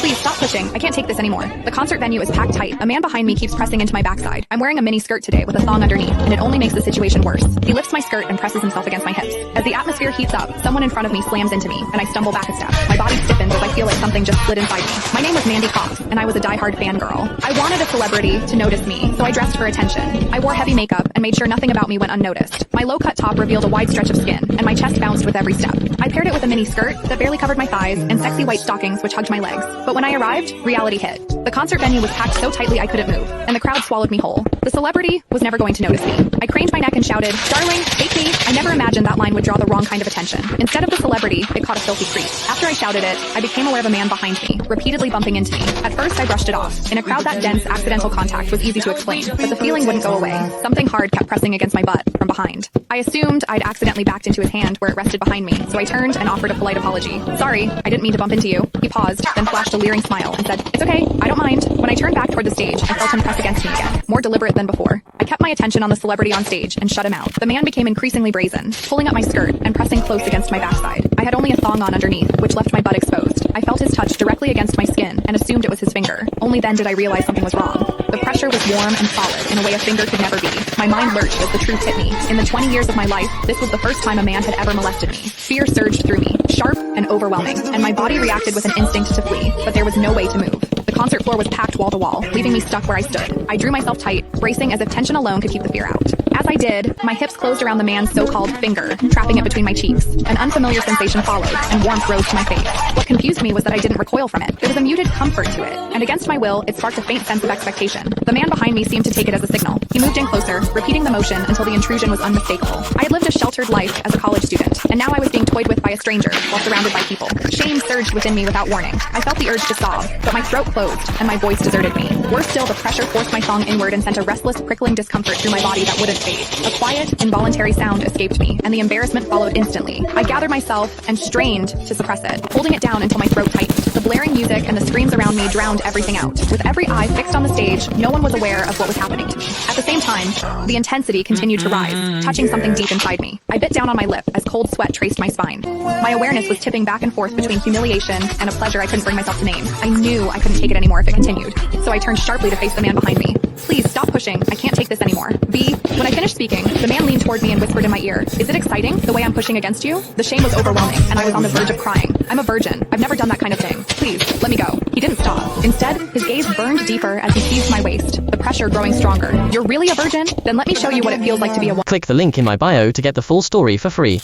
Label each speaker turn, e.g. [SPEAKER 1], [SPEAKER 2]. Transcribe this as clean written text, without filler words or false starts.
[SPEAKER 1] Please stop pushing. I can't take this anymore. The concert venue is packed tight. A man behind me keeps pressing into my backside. I'm wearing a mini skirt today with a thong underneath, and it only makes the situation worse. He lifts my skirt and presses himself against my hips. As the atmosphere heats up, someone in front of me slams into me, and I stumble back a step. My body stiffens as I feel like something just slid inside me. My name was Mandy Cox, and I was a diehard fangirl. I wanted a celebrity to notice me, so I dressed for attention. I wore heavy makeup and made sure nothing about me went unnoticed. My low-cut top revealed a wide stretch of skin, and my chest bounced with every step. I paired it with a mini skirt that barely covered my thighs and sexy white stockings which hugged my legs. But when I arrived, reality hit. The concert venue was packed so tightly I couldn't move, and the crowd swallowed me whole. The celebrity was never going to notice me. I craned my neck and shouted, "Darling, take me." I never imagined that line would draw the wrong kind of attention. Instead of the celebrity, it caught a filthy creep. After I shouted it, I became aware of a man behind me, repeatedly bumping into me. At first, I brushed it off. In a crowd that dense, accidental contact was easy to explain, but the feeling wouldn't go away. Something hard kept pressing against my butt from behind. I assumed I'd accidentally backed into his hand where it rested behind me, so I turned and offered a polite apology. "Sorry, I didn't mean to bump into you." He paused, then flashed a leering smile and said, "It's okay, I don't mind." When I turned back toward the stage, I felt him press against me again, more deliberate than before. I kept my attention on the celebrity on stage and shut him out. The man became increasingly brazen, pulling up my skirt and pressing close against my backside. I had only a thong on underneath, which left my butt exposed. I felt his touch directly against my skin and assumed it was his finger. Only then did I realize something was wrong. The pressure was warm and solid in a way a finger could never be. My mind lurched as the truth hit me. In the 20 years of my life, this was the first time a man had ever molested me. Fear surged through me, sharp and overwhelming, and my body reacted with an instinct to flee, but there was no way to move. The concert floor was packed wall to wall, leaving me stuck where I stood. I drew myself tight, bracing as if tension alone could keep the fear out. As I did, my hips closed around the man's so-called finger, trapping it between my cheeks. An unfamiliar sensation followed, and warmth rose to my face. What confused me was that I didn't recoil from it. There was a muted comfort to it, and against my will, it sparked a faint sense of expectation. The man behind me seemed to take it as a signal. He moved in closer, repeating the motion until the intrusion was unmistakable. I had lived a sheltered life as a college student, and now I was being toyed with by a stranger while surrounded by people. Shame surged within me without warning. I felt the urge to sob, but my throat closed, and my voice deserted me. Worse still, the pressure forced my thong inward and sent a restless, prickling discomfort through my body that wouldn't fade. A quiet, involuntary sound escaped me, and the embarrassment followed instantly. I gathered myself and strained to suppress it, holding it down until my throat tightened. The blaring music and the screams around me drowned everything out. With every eye fixed on the stage, no one was aware of what was happening to me. At the same time, the intensity continued to rise, touching something deep inside me. I bit down on my lip as cold sweat traced my spine. My awareness was tipping back and forth between humiliation and a pleasure I couldn't bring myself to name. I knew I couldn't take it anymore if it continued, so I turned sharply to face the man behind me. "Please stop pushing. I can't take this anymore." When I finished speaking, the man leaned toward me and whispered in my ear, "Is it exciting, the way I'm pushing against you?" The shame was overwhelming, and I was on the verge of crying. I'm a virgin. I've never done that kind of thing. Please, let me go. He didn't stop. Instead, his gaze burned deeper as he seized my waist, the pressure growing stronger. "You're really a virgin? Then let me show you what it feels like to be a woman."
[SPEAKER 2] Click the link in my bio to get the full story for free.